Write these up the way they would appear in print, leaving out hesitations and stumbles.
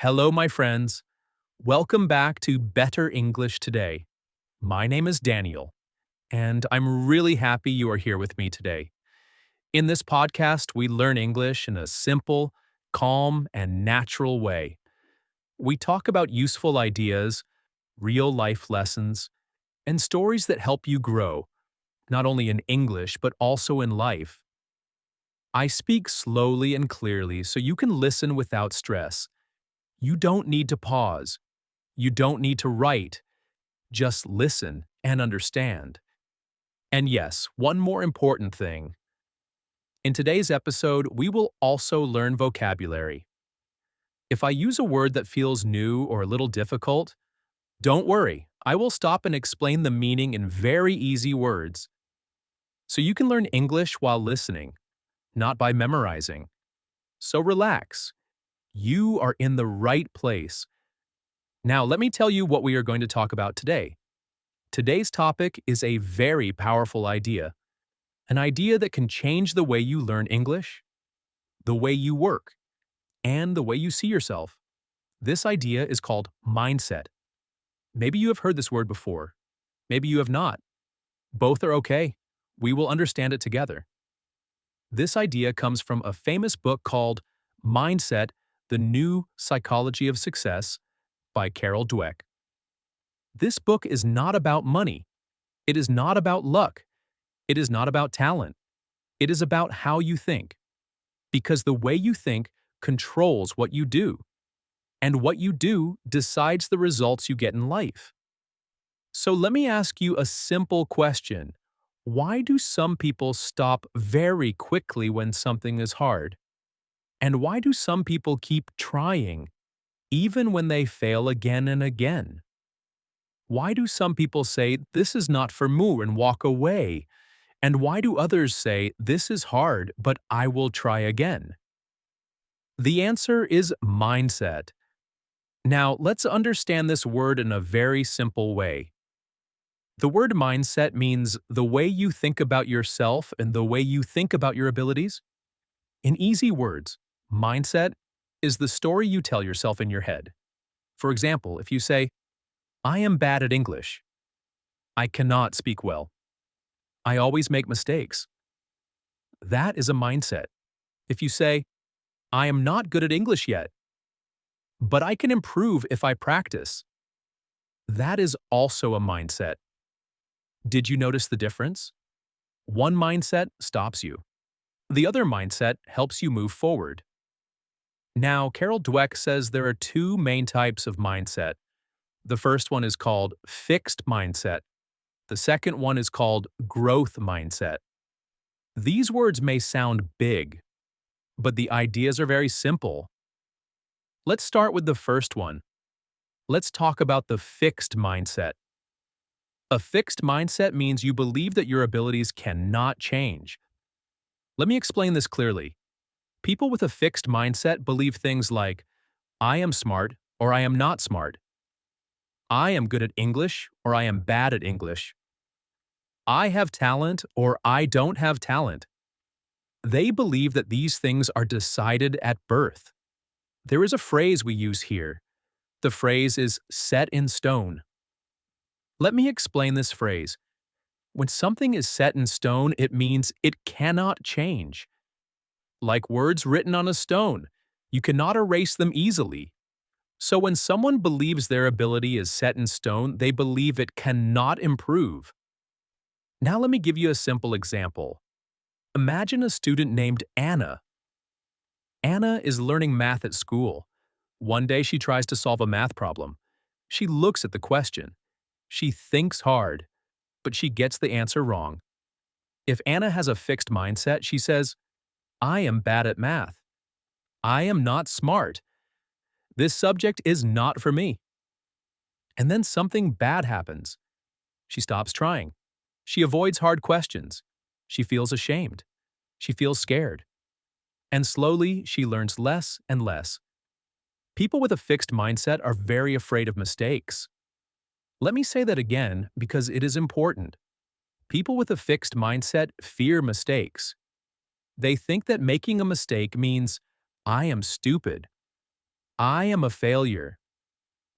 Hello, my friends. Welcome back to Better English Today. My name is Daniel, and I'm really happy you are here with me today. In this podcast, we learn English in a simple, calm, and natural way. We talk about useful ideas, real life lessons, and stories that help you grow, not only in English, but also in life. I speak slowly and clearly so you can listen without stress. You don't need to pause. You don't need to write. Just listen and understand. And yes, one more important thing. In today's episode, we will also learn vocabulary. If I use a word that feels new or a little difficult, don't worry, I will stop and explain the meaning in very easy words. So you can learn English while listening, not by memorizing. So relax. You are in the right place. Now, let me tell you what we are going to talk about today. Today's topic is a very powerful idea, an idea that can change the way you learn English, the way you work, and the way you see yourself. This idea is called mindset. Maybe you have heard this word before. Maybe you have not. Both are okay. We will understand it together. This idea comes from a famous book called Mindset: The New Psychology of Success by Carol Dweck. This book is not about money. It is not about luck. It is not about talent. It is about how you think. Because the way you think controls what you do. And what you do decides the results you get in life. So let me ask you a simple question. Why do some people stop very quickly when something is hard? And why do some people keep trying, even when they fail again and again? Why do some people say, "This is not for me," and walk away? And why do others say, "This is hard, but I will try again"? The answer is mindset. Now, let's understand this word in a very simple way. The word mindset means the way you think about yourself and the way you think about your abilities. In easy words, mindset is the story you tell yourself in your head. For example, if you say, "I am bad at English," "I cannot speak well," "I always make mistakes," that is a mindset. If you say, "I am not good at English yet, but I can improve if I practice," that is also a mindset. Did you notice the difference? One mindset stops you. The other mindset helps you move forward. Now, Carol Dweck says there are two main types of mindset. The first one is called fixed mindset. The second one is called growth mindset. These words may sound big, but the ideas are very simple. Let's start with the first one. Let's talk about the fixed mindset. A fixed mindset means you believe that your abilities cannot change. Let me explain this clearly. People with a fixed mindset believe things like, "I am smart," or "I am not smart." "I am good at English," or "I am bad at English." "I have talent," or "I don't have talent." They believe that these things are decided at birth. There is a phrase we use here. The phrase is set in stone. Let me explain this phrase. When something is set in stone, it means it cannot change. Like words written on a stone, you cannot erase them easily. So when someone believes their ability is set in stone, they believe it cannot improve. Now let me give you a simple example. Imagine a student named Anna. Anna is learning math at school. One day she tries to solve a math problem. She looks at the question. She thinks hard, but she gets the answer wrong. If Anna has a fixed mindset, she says, "I am bad at math. I am not smart. This subject is not for me." And then something bad happens. She stops trying. She avoids hard questions. She feels ashamed. She feels scared. And slowly, she learns less and less. People with a fixed mindset are very afraid of mistakes. Let me say that again because it is important. People with a fixed mindset fear mistakes. They think that making a mistake means, "I am stupid. I am a failure.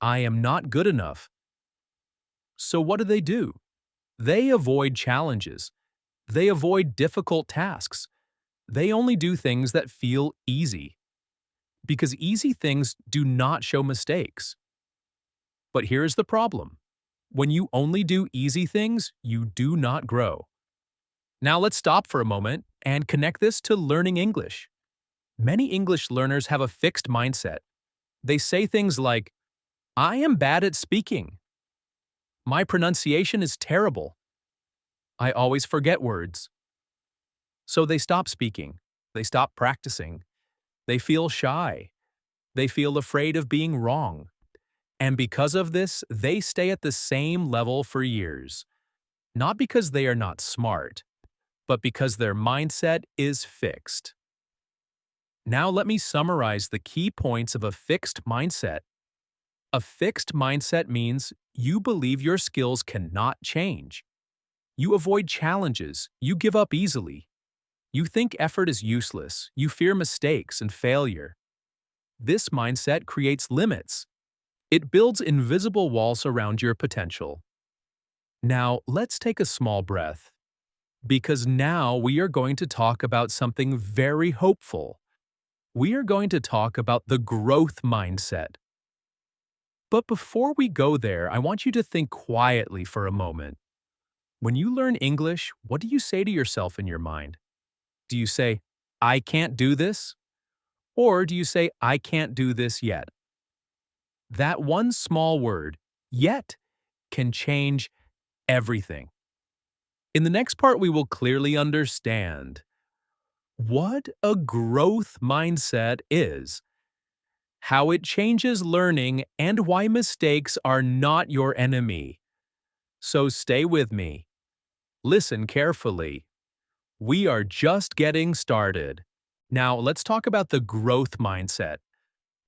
I am not good enough. So what do? They avoid challenges. They avoid difficult tasks. They only do things that feel easy, because easy things do not show mistakes. But here's the problem. When you only do easy things, you do not grow. Now let's stop for a moment and connect this to learning English. Many English learners have a fixed mindset. They say things like, I am bad at speaking. My pronunciation is terrible. I always forget words. So they stop speaking. They stop practicing. They feel shy. They feel afraid of being wrong. And because of this, they stay at the same level for years. Not because they are not smart, but because their mindset is fixed. Now let me summarize the key points of a fixed mindset. A fixed mindset means you believe your skills cannot change. You avoid challenges. You give up easily. You think effort is useless. You fear mistakes and failure. This mindset creates limits. It builds invisible walls around your potential. Now, let's take a small breath, because now we are going to talk about something very hopeful. We are going to talk about the growth mindset. But before we go there, I want you to think quietly for a moment. When you learn English, what do you say to yourself in your mind? Do you say, I can't do this? Or do you say, I can't do this yet? That one small word, yet, can change everything. In the next part, we will clearly understand what a growth mindset is, how it changes learning, and why mistakes are not your enemy. So stay with me. Listen carefully. We are just getting started. Now, let's talk about the growth mindset.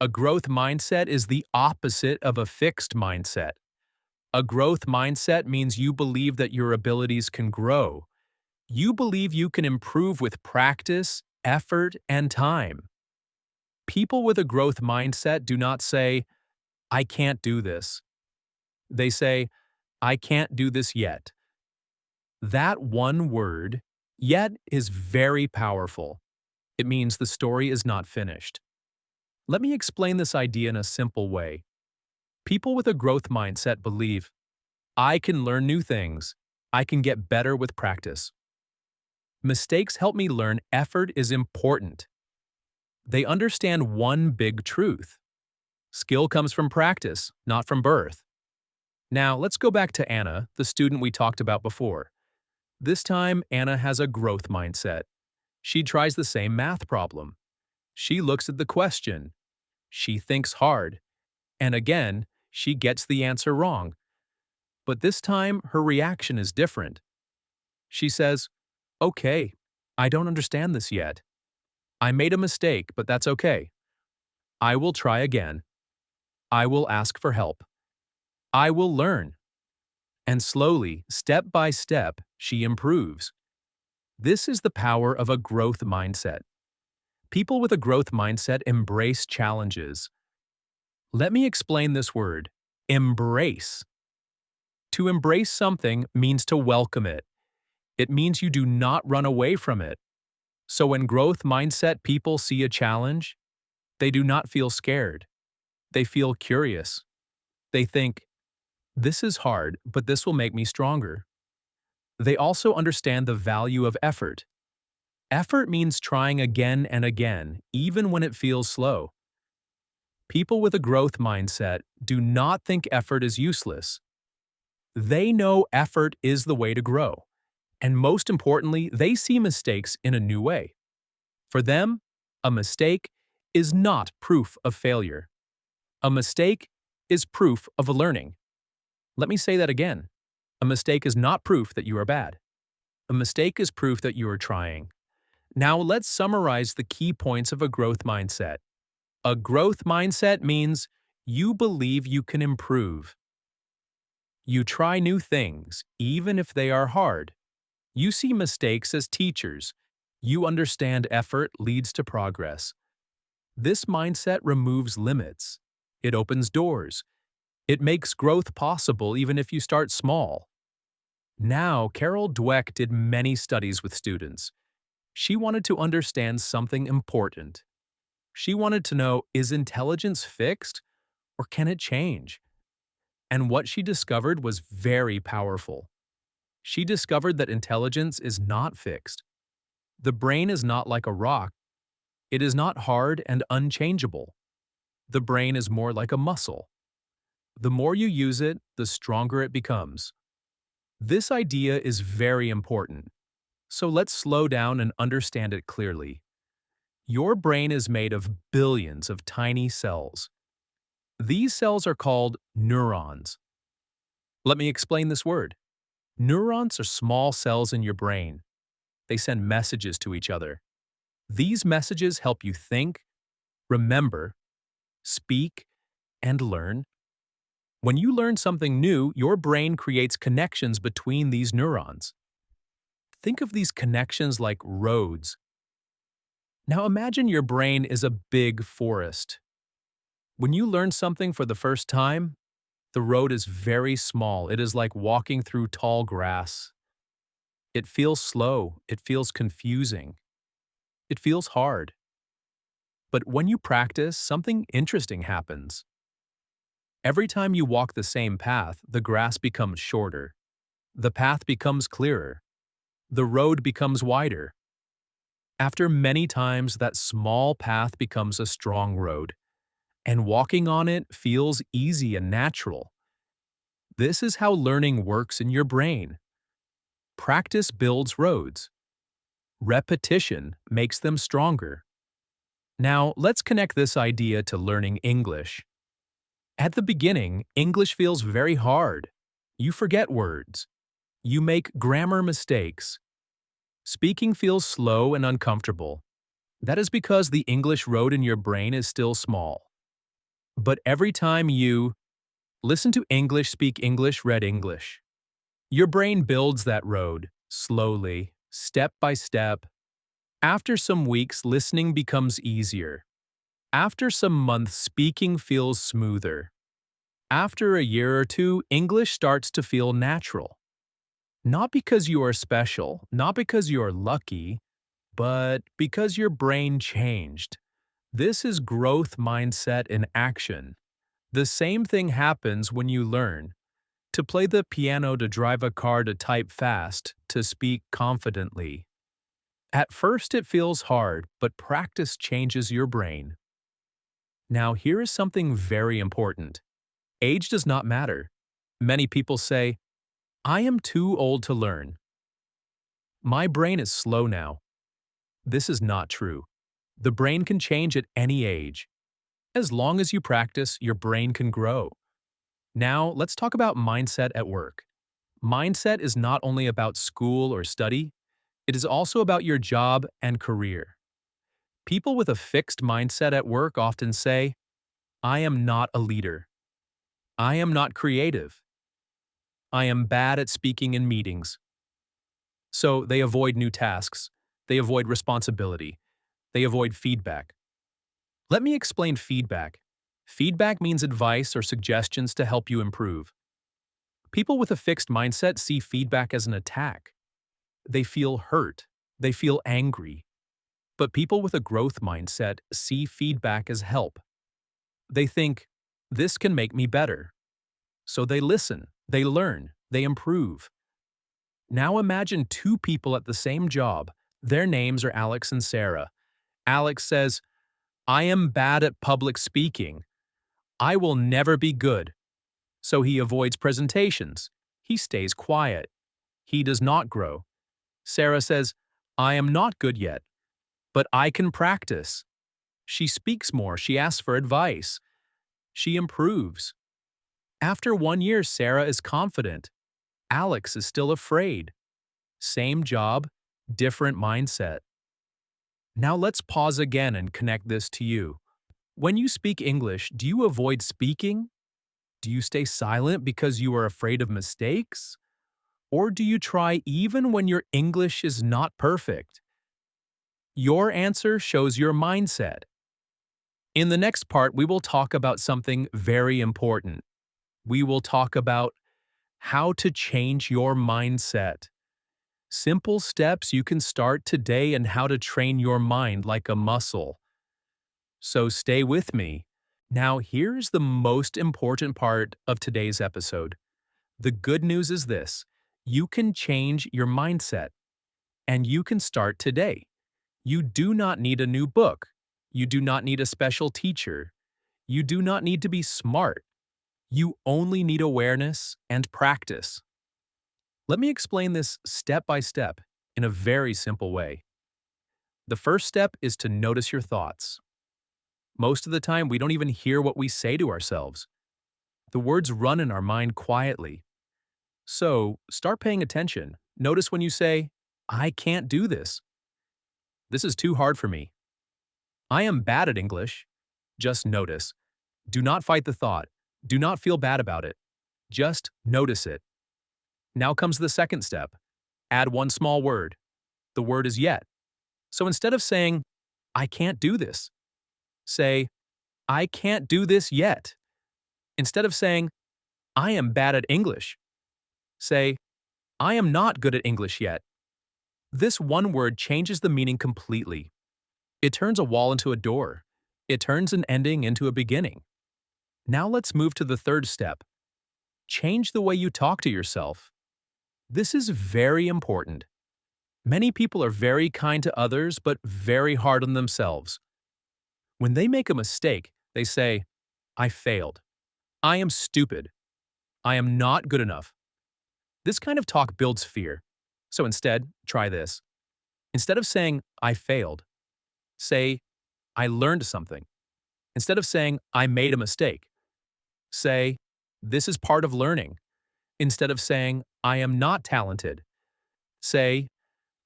A growth mindset is the opposite of a fixed mindset. A growth mindset means you believe that your abilities can grow. You believe you can improve with practice, effort, and time. People with a growth mindset do not say, I can't do this. They say, I can't do this yet. That one word, yet, is very powerful. It means the story is not finished. Let me explain this idea in a simple way. People with a growth mindset believe, I can learn new things. I can get better with practice. Mistakes help me learn effort is important. They understand one big truth. Skill comes from practice, not from birth. Now, let's go back to Anna, the student we talked about before. This time, Anna has a growth mindset. She tries the same math problem. She looks at the question. She thinks hard. And again, she gets the answer wrong. But this time, her reaction is different. She says, Okay, I don't understand this yet. I made a mistake, but that's okay. I will try again. I will ask for help. I will learn. And slowly, step by step, she improves. This is the power of a growth mindset. People with a growth mindset embrace challenges. Let me explain this word, embrace. To embrace something means to welcome it. It means you do not run away from it. So when growth mindset people see a challenge, they do not feel scared. They feel curious. They think, this is hard, but this will make me stronger. They also understand the value of effort. Effort means trying again and again, even when it feels slow. People with a growth mindset do not think effort is useless. They know effort is the way to grow. And most importantly, they see mistakes in a new way. For them, a mistake is not proof of failure. A mistake is proof of learning. Let me say that again. A mistake is not proof that you are bad. A mistake is proof that you are trying. Now let's summarize the key points of a growth mindset. A growth mindset means you believe you can improve. You try new things, even if they are hard. You see mistakes as teachers. You understand effort leads to progress. This mindset removes limits. It opens doors. It makes growth possible even if you start small. Now, Carol Dweck did many studies with students. She wanted to understand something important. She wanted to know, is intelligence fixed or can it change? And what she discovered was very powerful. She discovered that intelligence is not fixed. The brain is not like a rock. It is not hard and unchangeable. The brain is more like a muscle. The more you use it, the stronger it becomes. This idea is very important. So let's slow down and understand it clearly. Your brain is made of billions of tiny cells. These cells are called neurons. Let me explain this word. Neurons are small cells in your brain. They send messages to each other. These messages help you think, remember, speak, and learn. When you learn something new, your brain creates connections between these neurons. Think of these connections like roads. Now imagine your brain is a big forest. When you learn something for the first time, the road is very small. It is like walking through tall grass. It feels slow. It feels confusing. It feels hard. But when you practice, something interesting happens. Every time you walk the same path, the grass becomes shorter. The path becomes clearer. The road becomes wider. After many times, that small path becomes a strong road, and walking on it feels easy and natural. This is how learning works in your brain. Practice builds roads. Repetition makes them stronger. Now, let's connect this idea to learning English. At the beginning, English feels very hard. You forget words. You make grammar mistakes. Speaking feels slow and uncomfortable. That is because the English road in your brain is still small. But every time you listen to English, speak English, read English, your brain builds that road, slowly, step by step. After some weeks, listening becomes easier. After some months, speaking feels smoother. After a year or two, English starts to feel natural. Not because you are special, not because you are lucky, but because your brain changed. This is growth mindset in action. The same thing happens when you learn to play the piano, to drive a car, to type fast, to speak confidently. At first it feels hard, but practice changes your brain. Now here is something very important. Age does not matter. Many people say, I am too old to learn. My brain is slow now. This is not true. The brain can change at any age. As long as you practice, your brain can grow. Now, let's talk about mindset at work. Mindset is not only about school or study, it is also about your job and career. People with a fixed mindset at work often say, I am not a leader. I am not creative. I am bad at speaking in meetings. So they avoid new tasks. They avoid responsibility. They avoid feedback. Let me explain feedback. Feedback means advice or suggestions to help you improve. People with a fixed mindset see feedback as an attack. They feel hurt. They feel angry. But people with a growth mindset see feedback as help. They think, this can make me better. So they listen, they learn, they improve. Now imagine two people at the same job. Their names are Alex and Sarah. Alex says, I am bad at public speaking. I will never be good. So he avoids presentations. He stays quiet. He does not grow. Sarah says, I am not good yet, but I can practice. She speaks more. She asks for advice. She improves. After 1 year, Sarah is confident. Alex is still afraid. Same job, different mindset. Now let's pause again and connect this to you. When you speak English, do you avoid speaking? Do you stay silent because you are afraid of mistakes? Or do you try even when your English is not perfect? Your answer shows your mindset. In the next part, we will talk about something very important. We will talk about how to change your mindset. Simple steps you can start today and how to train your mind like a muscle. So stay with me. Now, here's the most important part of today's episode. The good news is this: you can change your mindset, and you can start today. You do not need a new book. You do not need a special teacher. You do not need to be smart. You only need awareness and practice. Let me explain this step by step in a very simple way. The first step is to notice your thoughts. Most of the time, we don't even hear what we say to ourselves. The words run in our mind quietly. So, start paying attention. Notice when you say, "I can't do this." "This is too hard for me." "I am bad at English." Just notice. Do not fight the thought. Do not feel bad about it. Just notice it. Now comes the second step. Add one small word. The word is yet. So instead of saying, "I can't do this," say, "I can't do this yet." Instead of saying, "I am bad at English," say, "I am not good at English yet." This one word changes the meaning completely. It turns a wall into a door. It turns an ending into a beginning. Now let's move to the third step. Change the way you talk to yourself. This is very important. Many people are very kind to others but very hard on themselves. When they make a mistake, they say, "I failed." "I am stupid." "I am not good enough." This kind of talk builds fear. So instead, try this. Instead of saying, "I failed," say, "I learned something." Instead of saying, "I made a mistake," say, "This is part of learning." Instead of saying, "I am not talented," say,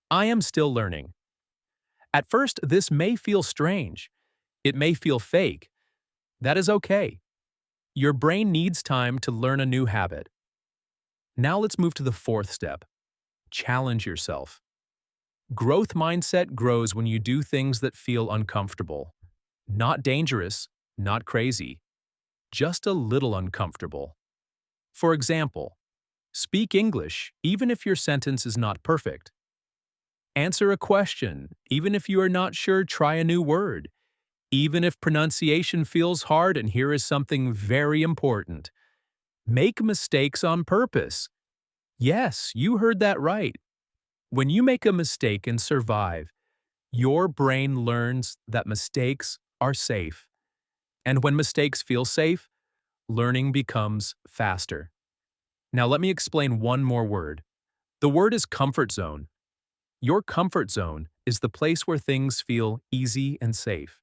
"I am still learning." At first, this may feel strange. It may feel fake. That is okay. Your brain needs time to learn a new habit. Now let's move to the fourth step. Challenge yourself. Growth mindset grows when you do things that feel uncomfortable. Not dangerous, not crazy, just a little uncomfortable. For example, speak English even if your sentence is not perfect. Answer a question, even if you are not sure, try a new word. Even if pronunciation feels hard, and here is something very important. Make mistakes on purpose. Yes, you heard that right. When you make a mistake and survive, your brain learns that mistakes are safe. And when mistakes feel safe, learning becomes faster. Now let me explain one more word. The word is comfort zone. Your comfort zone is the place where things feel easy and safe.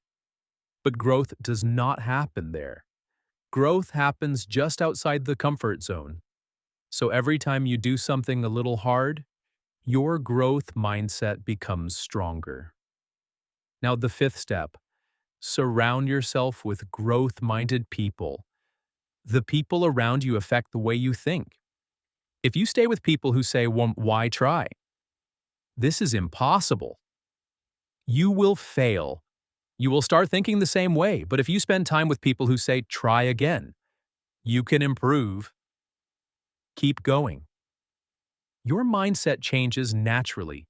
But growth does not happen there. Growth happens just outside the comfort zone. So every time you do something a little hard, your growth mindset becomes stronger. Now the fifth step. Surround yourself with growth-minded people. The people around you affect the way you think. If you stay with people who say, "Well, why try? This is impossible," you will fail. You will start thinking the same way, but if you spend time with people who say, "Try again," you can improve. Keep going. Your mindset changes naturally.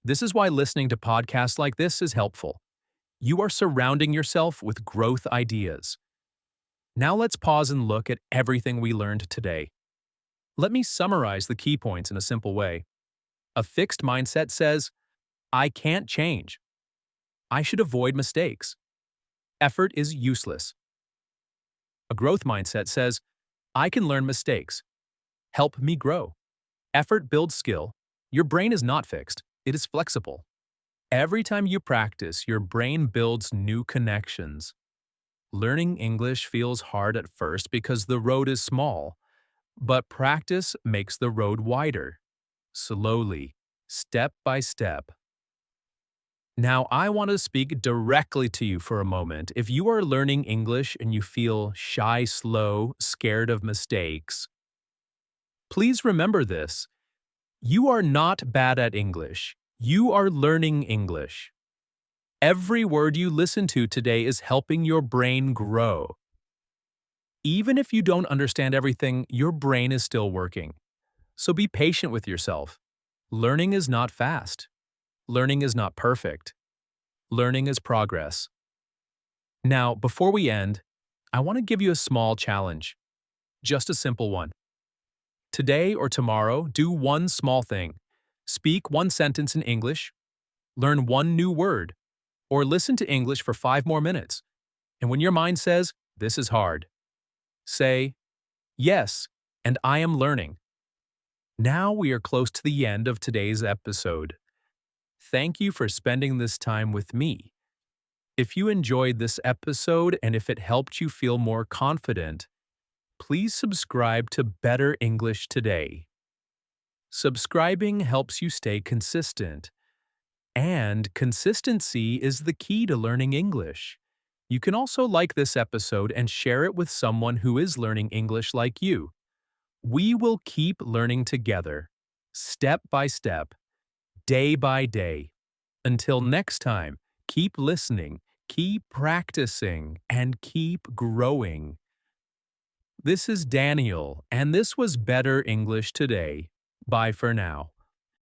This is why listening to podcasts like this is helpful. You are surrounding yourself with growth ideas. Now let's pause and look at everything we learned today. Let me summarize the key points in a simple way. A fixed mindset says, "I can't change." "I should avoid mistakes." "Effort is useless." A growth mindset says, "I can learn mistakes. Help me grow." Effort builds skill. Your brain is not fixed. It is flexible. Every time you practice, your brain builds new connections. Learning English feels hard at first because the road is small, but practice makes the road wider. Slowly, step by step. Now, I want to speak directly to you for a moment. If you are learning English and you feel shy, slow, scared of mistakes, please remember this. You are not bad at English. You are learning English. Every word you listen to today is helping your brain grow. Even if you don't understand everything, your brain is still working. So be patient with yourself. Learning is not fast. Learning is not perfect. Learning is progress. Now, before we end, I want to give you a small challenge. Just a simple one. Today or tomorrow, do one small thing. Speak one sentence in English, learn one new word, or listen to English for 5 more minutes. And when your mind says, "This is hard," say, "Yes, and I am learning." Now we are close to the end of today's episode. Thank you for spending this time with me. If you enjoyed this episode and if it helped you feel more confident, please subscribe to Better English Today. Subscribing helps you stay consistent, and consistency is the key to learning English. You can also like this episode and share it with someone who is learning English like you. We will keep learning together, step by step, day by day. Until next time, keep listening, keep practicing, and keep growing. This is Daniel, and this was Better English Today. Bye for now.